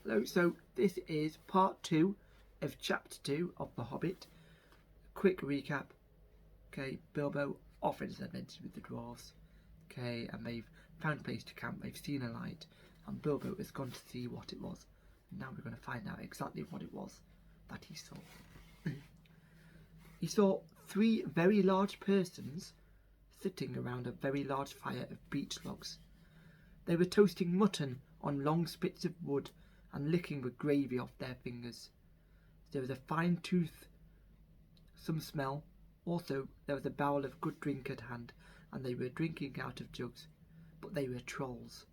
Hello, so this is part 2 of chapter 2 of The Hobbit. Quick recap. Okay, Bilbo offered his adventure with the dwarves. Okay, and they've found a place to camp, they've seen a light, and Bilbo has gone to see what it was. And now we're going to find out exactly what it was that he saw. He saw 3 very large persons sitting around a very large fire of beech logs. They were toasting mutton on long spits of wood and licking the gravy off their fingers. There was a fine tooth, some smell. Also, there was a barrel of good drink at hand, and they were drinking out of jugs. But they were trolls.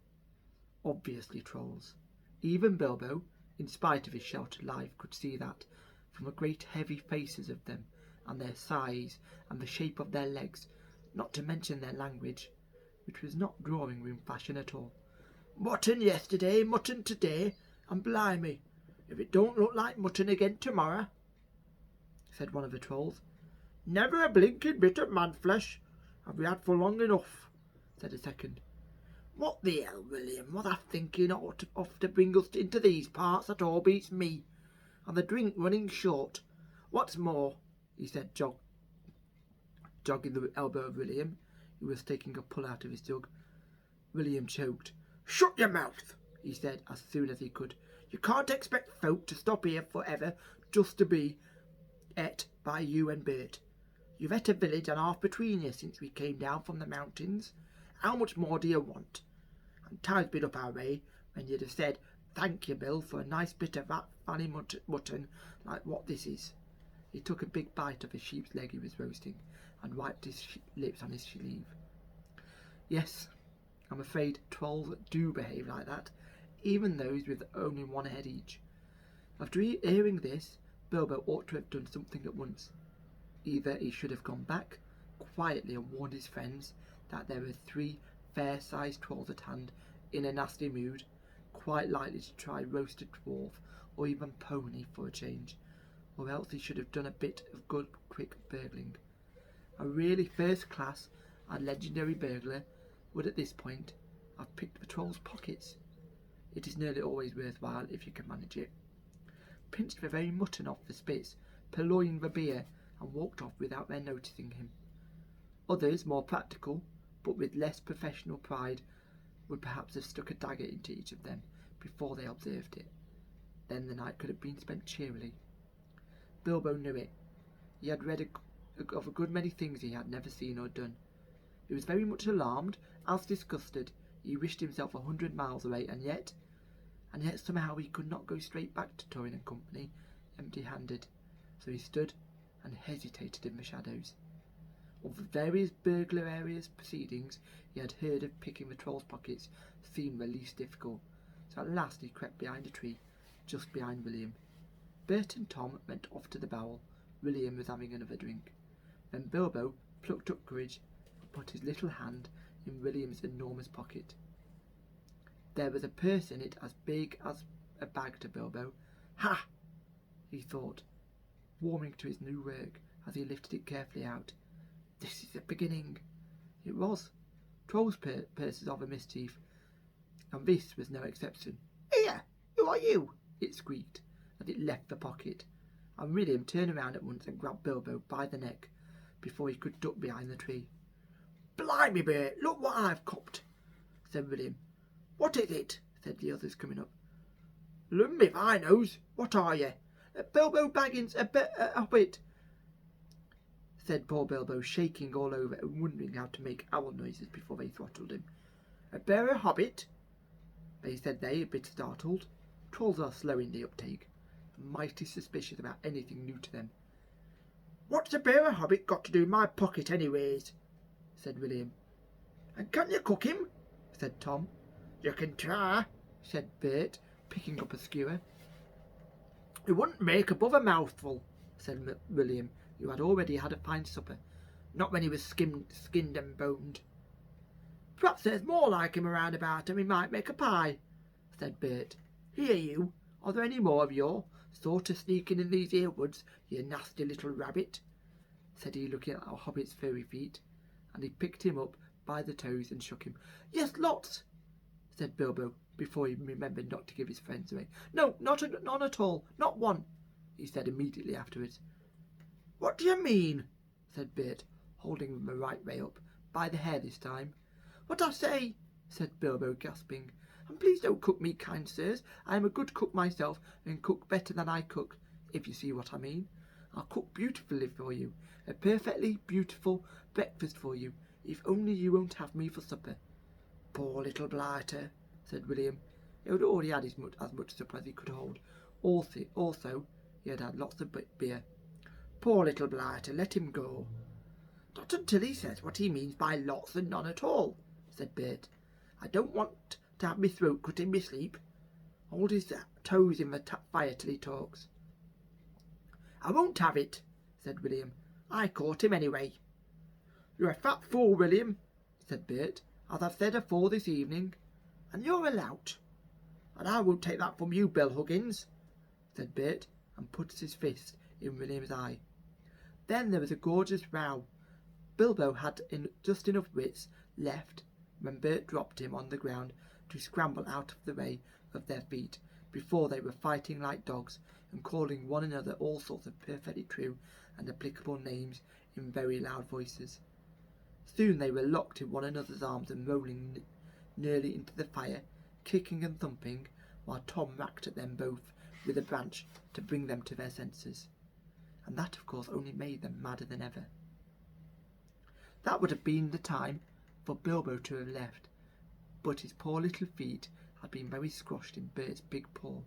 Obviously trolls. Even Bilbo, in spite of his sheltered life, could see that, from the great heavy faces of them, and their size, and the shape of their legs, not to mention their language, which was not drawing room fashion at all. "Mutton yesterday, mutton today, and blimey, if it don't look like mutton again tomorrow," said one of the trolls. "Never a blinking bit of man flesh have we had for long enough," said a second. "What the hell, William, was I thinking of to bring us into these parts? That all beats me, and the drink running short. What's more," he said, jogging the elbow of William, who was taking a pull out of his jug. William choked. "Shut your mouth," he said as soon as he could. "You can't expect folk to stop here forever just to be et by you and Bert. You've et a village and half between you since we came down from the mountains. How much more do you want? And time's been up our way when you'd have said, 'Thank you, Bill, for a nice bit of that fanny mutton like what this is.'" He took a big bite of a sheep's leg he was roasting and wiped his lips on his sleeve. "Yes, I'm afraid trolls do behave like that, even those with only one head each." After hearing this, Bilbo ought to have done something at once. Either he should have gone back quietly and warned his friends that there were 3 fair-sized trolls at hand in a nasty mood, quite likely to try roasted dwarf or even pony for a change, or else he should have done a bit of good quick burgling. A really first-class and legendary burglar would at this point have picked the troll's pockets. It is nearly always worthwhile if you can manage it. Pinched the very mutton off the spits, purloined the beer, and walked off without their noticing him. Others, more practical, but with less professional pride, would perhaps have stuck a dagger into each of them before they observed it. Then the night could have been spent cheerily. Bilbo knew it. He had read of a good many things he had never seen or done. He was very much alarmed, as disgusted. He wished himself 100 miles away, and yet somehow he could not go straight back to Thorin and company empty-handed. So he stood and hesitated in the shadows. Of the various burglar areas proceedings he had heard of, picking the troll's pockets seemed the least difficult, so at last he crept behind a tree, just behind William. Bert and Tom went off to the barrel. William was having another drink. Then Bilbo plucked up courage and put his little hand in William's enormous pocket. There was a purse in it as big as a bag to Bilbo. "Ha!" he thought, warming to his new work as he lifted it carefully out. "This is the beginning." It was. Trolls' purses are the mischief, and this was no exception. "Here, who are you?" it squeaked as it left the pocket, and William turned around at once and grabbed Bilbo by the neck before he could duck behind the tree. "Blimey, Bert, look what I've copped," said William. "What is it?" said the others, coming up. "Lum if I knows. What are you?" "Bilbo Baggins, a Hobbit," said poor Bilbo, shaking all over and wondering how to make owl noises before they throttled him. "A bear a Hobbit?" said they, a bit startled. Trolls are slow in the uptake, and mighty suspicious about anything new to them. "What's a bear a Hobbit got to do in my pocket anyways?" said William. "And can you cook him?" said Tom. "You can try," said Bert, picking up a skewer. "It wouldn't make above a mouthful," said William, who had already had a fine supper, "not when he was skinned and boned." "Perhaps there's more like him around about, and we might make a pie," said Bert. "Here, you, are there any more of your sort of sneaking in these here woods, you nasty little rabbit?" said he, looking at the Hobbit's furry feet, and he picked him up by the toes and shook him. "Yes, lots," said Bilbo, before he remembered not to give his friends away. "No, none at all, not one," he said immediately afterwards. "What do you mean?" said Bert, holding him the right way up, by the hair this time. "What I say," said Bilbo, gasping. "And please don't cook me, kind sirs. I am a good cook myself, and cook better than I cook, if you see what I mean. I'll cook beautifully for you, a perfectly beautiful breakfast for you, if only you won't have me for supper." "Poor little blighter," said William. He had already had as much supper as he could hold. Also, he had had lots of beer. "Poor little blighter, let him go." "Not until he says what he means by lots and none at all," said Bert. "I don't want to have my throat cut in my sleep. Hold his toes in the fire till he talks." "I won't have it," said William. "I caught him anyway." "You're a fat fool, William," said Bert, "as I've said afore this evening, and you're a lout." "And I won't take that from you, Bill Huggins," said Bert, and put his fist in William's eye. Then there was a gorgeous row. Bilbo had just enough wits left when Bert dropped him on the ground to scramble out of the way of their feet before they were fighting like dogs and calling one another all sorts of perfectly true and applicable names in very loud voices. Soon they were locked in one another's arms and rolling nearly into the fire, kicking and thumping, while Tom racked at them both with a branch to bring them to their senses. And that, of course, only made them madder than ever. That would have been the time for Bilbo to have left, but his poor little feet had been very squashed in Bert's big paw,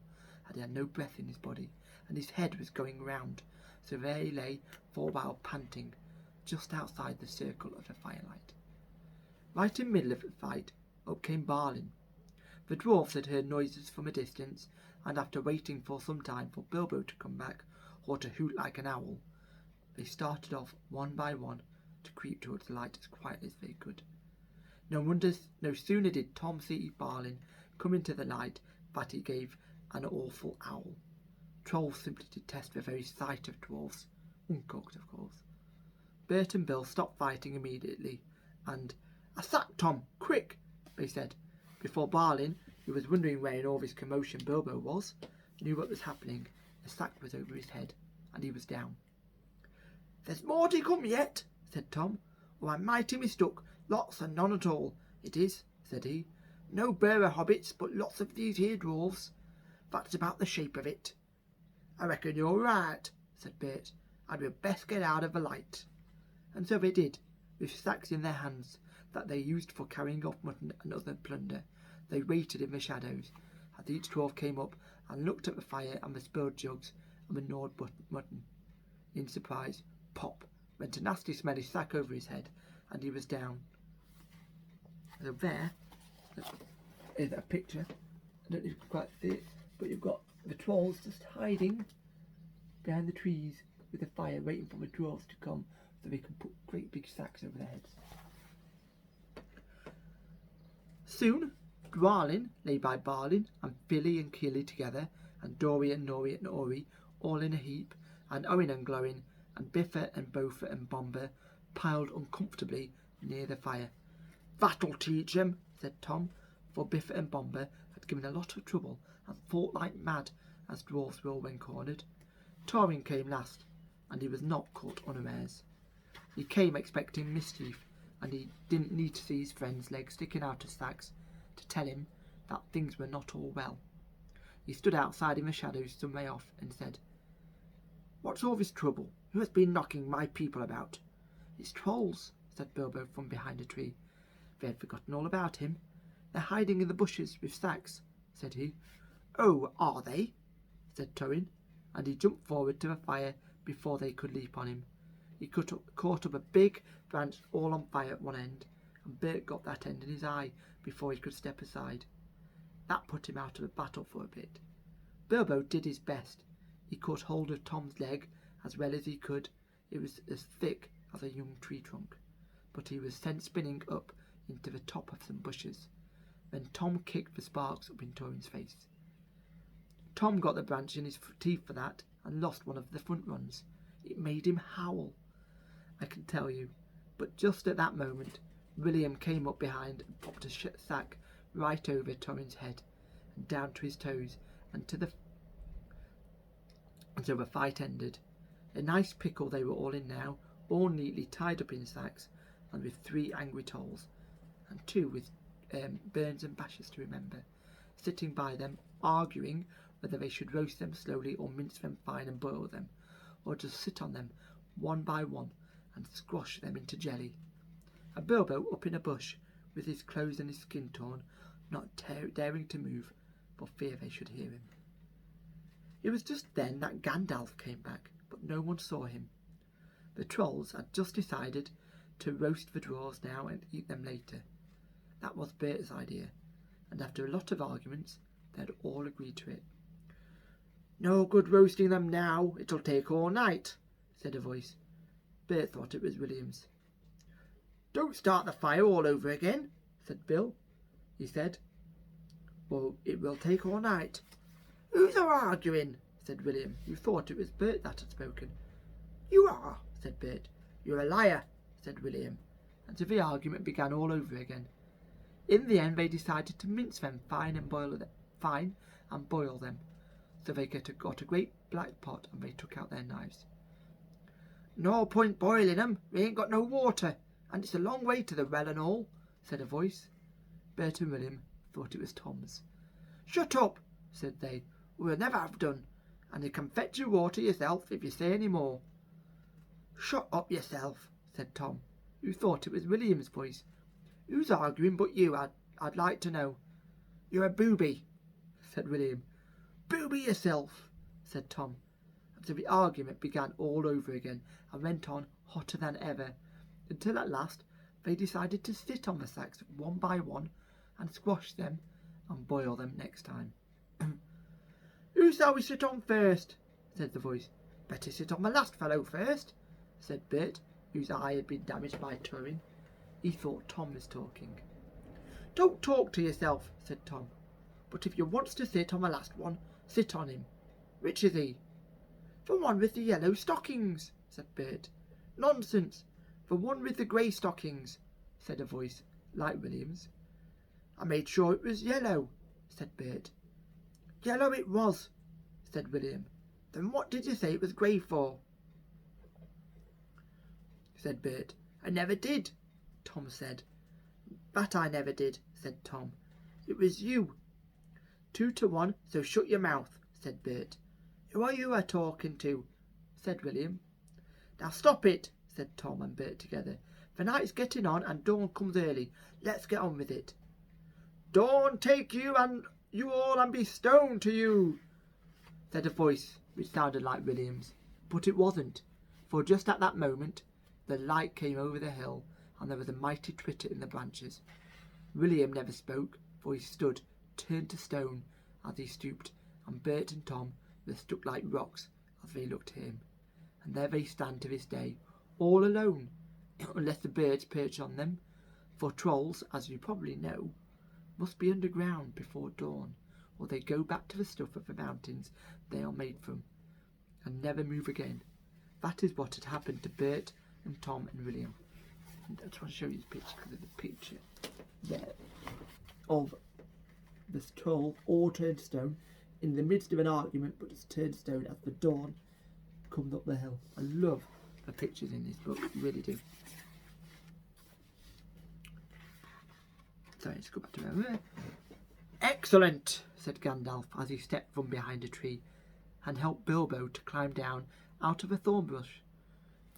and he had no breath in his body, and his head was going round, so there he lay for a while panting, just outside the circle of the firelight. Right in the middle of the fight, up came Balin. The dwarfs had heard noises from a distance, and after waiting for some time for Bilbo to come back, or to hoot like an owl, they started off one by one to creep towards the light as quietly as they could. No sooner did Tom see Balin come into the light than he gave an awful owl. Trolls simply detest the very sight of dwarfs, uncooked of course. Bert and Bill stopped fighting immediately, and "A sack, Tom, quick!" they said, before Balin, who was wondering where in all this commotion Bilbo was, knew what was happening. A sack was over his head, and he was down. "There's more to come yet," said Tom, "or I'm mighty mistook. Lots and none at all, it is," said he. "No bearer hobbits, but lots of these here dwarfs. That's about the shape of it." "I reckon you're right," said Bert, "and we'd best get out of the light." And so they did, with sacks in their hands that they used for carrying off mutton and other plunder. They waited in the shadows as each dwarf came up and looked at the fire and the spilled jugs and the gnawed mutton. In surprise, pop went a nasty smelly sack over his head, and he was down. So there is a picture. I don't know if you can quite see it, but you've got the trolls just hiding behind the trees with the fire, waiting for the dwarves to come so they can put great big sacks over their heads. Soon Dwalin lay by Balin, and Billy and Killy together, and Dory and Nori and Ori all in a heap, and Owen and Glowin, and Biffa and Bofa and Bomber piled uncomfortably near the fire. "That'll teach 'em," said Tom, for Biffa and Bomber had given a lot of trouble and fought like mad, as dwarfs will when cornered. Thorin came last, and he was not caught unawares. He came expecting mischief, and he didn't need to see his friend's legs sticking out of sacks to tell him that things were not all well. He stood outside in the shadows some way off and said, "What's all this trouble? Who has been knocking my people about?" "It's trolls," said Bilbo from behind a tree. They had forgotten all about him. "They're hiding in the bushes with sacks," said he. "Oh, are they?" said Thorin, and he jumped forward to the fire before they could leap on him. He caught up a big branch all on fire at one end, and Bert got that end in his eye before he could step aside. That put him out of the battle for a bit. Bilbo did his best. He caught hold of Tom's leg as well as he could. It was as thick as a young tree trunk, but he was sent spinning up into the top of some bushes. Then Tom kicked the sparks up in Thorin's face. Tom got the branch in his teeth for that, and lost one of the front runs. It made him howl, I can tell you. But just at that moment, William came up behind and popped a sack right over Thorin's head. and down to his toes, until the fight ended. A nice pickle they were all in now, all neatly tied up in sacks, and with 3 angry trolls, and 2 with burns and bashes to remember, sitting by them, arguing whether they should roast them slowly or mince them fine and boil them, or just sit on them one by one and squash them into jelly. And Bilbo up in a bush, with his clothes and his skin torn, not daring to move, for fear they should hear him. It was just then that Gandalf came back, but no one saw him. The trolls had just decided to roast the dwarves now and eat them later. That was Bert's idea, and after a lot of arguments, they had all agreed to it. "No good roasting them now, it'll take all night," said a voice. Bert thought it was William's. "Don't start the fire all over again," said Bill. He said, "Well, it will take all night." "Who's arguing?" said William, who thought it was Bert that had spoken. "You are," said Bert. "You're a liar," said William, and so the argument began all over again. In the end they decided to mince them fine and boil them, so they got a great black pot and they took out their knives. "No point boiling 'em, we ain't got no water, and it's a long way to the well and all," said a voice. Bert and William thought it was Tom's. "Shut up," said they, "we'll never have done, and you can fetch your water yourself if you say any more." "Shut up yourself," said Tom, who thought it was William's voice. "Who's arguing but you, I'd like to know?" "You're a booby," said William. "Booby yourself," said Tom, and so the argument began all over again and went on hotter than ever, until at last they decided to sit on the sacks one by one and squash them and boil them next time. "Who shall we sit on first?" said the voice. "Better sit on the last fellow first," said Bert, whose eye had been damaged by touring. He thought Tom was talking. "Don't talk to yourself," said Tom. "But if you wants to sit on the last one, sit on him. Which is he?" "The one with the yellow stockings," said Bert. "Nonsense, the one with the grey stockings," said a voice like William's. "I made sure it was yellow," said Bert. "Yellow it was," said William. "Then what did you say it was grey for?" said Bert. "I never did," Tom said. "That I never did," said Tom. "It was you." 2 to 1, so shut your mouth," said Bert. "Who are you a-talking to?" said William. "Now stop it," said Tom and Bert together. "The night's getting on and dawn comes early. Let's get on with it." "Dawn take you all and be stoned to you," said a voice which sounded like William's. But it wasn't, for just at that moment the light came over the hill and there was a mighty twitter in the branches. William never spoke, for he stood turned to stone as he stooped, and Bert and Tom were stuck like rocks as they looked at him. And there they stand to this day, all alone, unless the birds perch on them, for trolls, as you probably know, must be underground before dawn, or they go back to the stuff of the mountains they are made from, and never move again. That is what had happened to Bert and Tom and William. And I just want to show you this picture, because there's a picture there of this troll all turned to stone in the midst of an argument, but it's turned to stone as the dawn comes up the hill. I love the pictures in this book, I really do. Sorry, let's go back to where. "Excellent," said Gandalf as he stepped from behind a tree and helped Bilbo to climb down out of a thorn bush.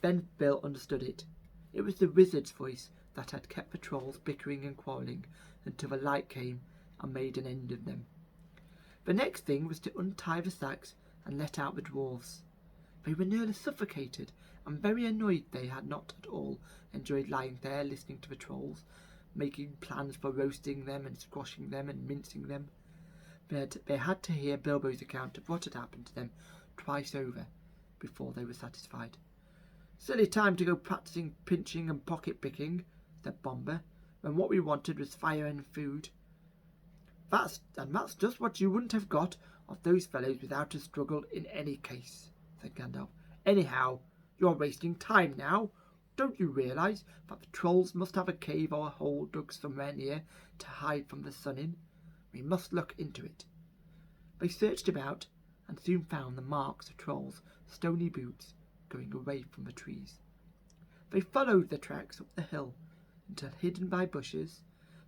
Then Bill understood it. It was the wizard's voice that had kept the trolls bickering and quarrelling until the light came and made an end of them. The next thing was to untie the sacks and let out the dwarfs. They were nearly suffocated and very annoyed they had not at all enjoyed lying there listening to the trolls, making plans for roasting them and squashing them and mincing them. They had to hear Bilbo's account of what had happened to them twice over before they were satisfied. "Silly time to go practising pinching and pocket picking," said Bomber, "when what we wanted was fire and food." That's just what you wouldn't have got of those fellows without a struggle in any case," said Gandalf. "Anyhow, you're wasting time now. Don't you realise that the trolls must have a cave or a hole dug somewhere near to hide from the sun in? We must look into it. They searched about and soon found the marks of Troll's stony boots going away from the trees. They followed the tracks up the hill until, hidden by bushes,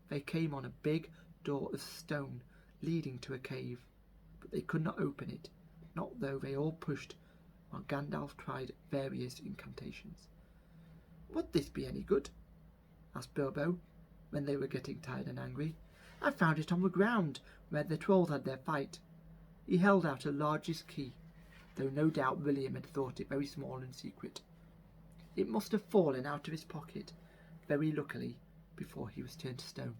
they came on a big door of stone leading to a cave, but they could not open it, not though they all pushed while Gandalf tried various incantations. "Would this be any good?" asked Bilbo, when they were getting tired and angry. "I found it on the ground where the trolls had their fight." He held out a largest key, though no doubt William had thought it very small and secret. It must have fallen out of his pocket, very luckily, before he was turned to stone.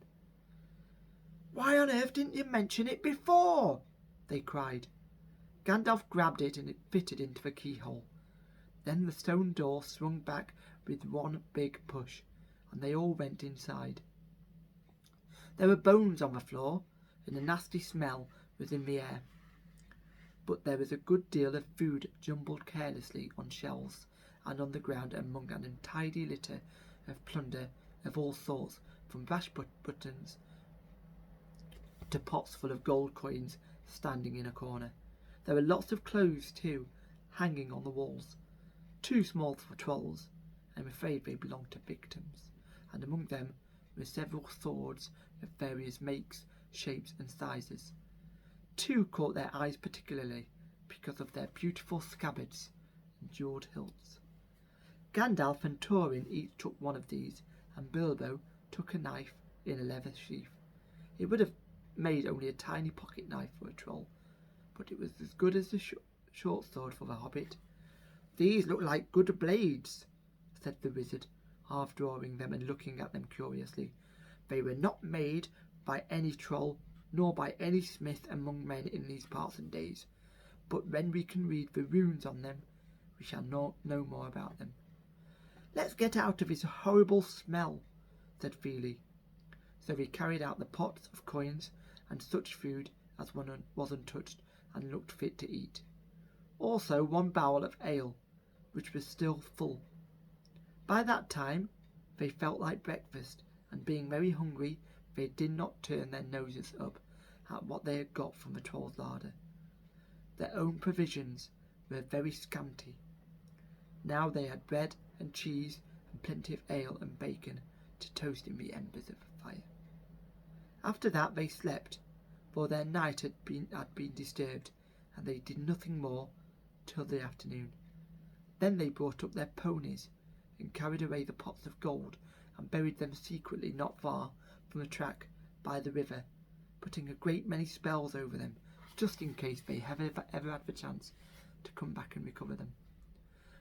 "Why on earth didn't you mention it before?" they cried. Gandalf grabbed it and it fitted into the keyhole. Then the stone door swung back with one big push, and they all went inside. There were bones on the floor, and a nasty smell was in the air. But there was a good deal of food jumbled carelessly on shelves and on the ground among an untidy litter of plunder of all sorts, from brass buttons to pots full of gold coins standing in a corner. There were lots of clothes too, hanging on the walls, too small for trolls. I'm afraid they belonged to victims, and among them were several swords of various makes, shapes and sizes. Two caught their eyes particularly because of their beautiful scabbards and jewelled hilts. Gandalf and Thorin each took one of these, and Bilbo took a knife in a leather sheath. It would have made only a tiny pocket knife for a troll, but it was as good as the short sword for the hobbit. "These look like good blades," said the wizard, half drawing them and looking at them curiously. "They were not made by any troll, nor by any smith among men in these parts and days. But when we can read the runes on them, we shall know more about them." "Let's get out of this horrible smell," said Feely. So they carried out the pots of coins and such food as was untouched and looked fit to eat. Also one barrel of ale, which was still full. By that time they felt like breakfast, and being very hungry, they did not turn their noses up at what they had got from the troll's larder. Their own provisions were very scanty. Now they had bread and cheese and plenty of ale and bacon to toast in the embers of the fire. After that they slept, for their night had been disturbed, and they did nothing more till the afternoon. Then they brought up their ponies and carried away the pots of gold and buried them secretly not far from the track by the river, putting a great many spells over them, just in case they ever had the chance to come back and recover them.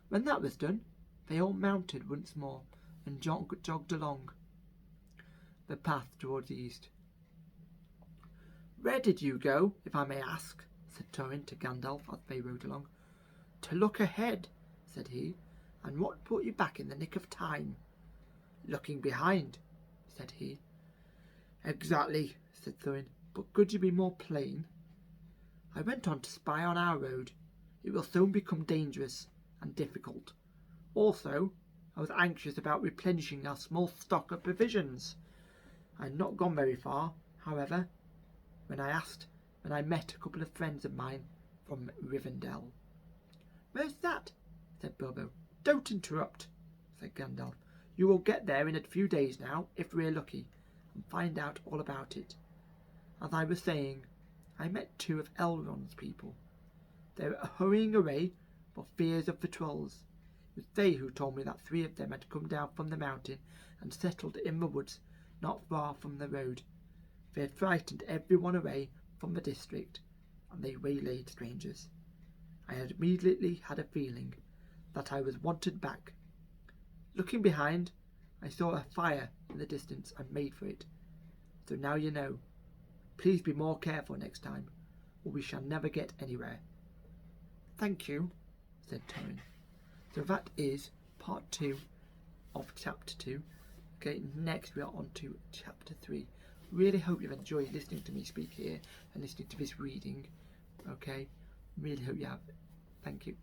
When that was done, they all mounted once more and jogged along the path towards the east. "Where did you go, if I may ask?" said Thorin to Gandalf as they rode along. "To look ahead," said he. "And what brought you back in the nick of time?" "Looking behind," said he. "Exactly," said Thorin, "but could you be more plain?" "I went on to spy on our road. It will soon become dangerous and difficult. Also, I was anxious about replenishing our small stock of provisions. I had not gone very far, however, when I met a couple of friends of mine from Rivendell." "Where's that?" said Bilbo. "Don't interrupt," said Gandalf. "You will get there in a few days now, if we're lucky, and find out all about it. As I was saying, I met two of Elrond's people. They were hurrying away for fears of the trolls. It was they who told me that 3 of them had come down from the mountain and settled in the woods not far from the road. They had frightened everyone away from the district, and they waylaid strangers. I had immediately had a feeling that I was wanted back. Looking behind, I saw a fire in the distance and made for it. So now you know. Please be more careful next time, or we shall never get anywhere." "Thank you," said Thorin. So that is part 2 of chapter 2. Okay, next we are on to chapter 3. Really hope you've enjoyed listening to me speak here and listening to this reading. Okay, really hope you have. Thank you.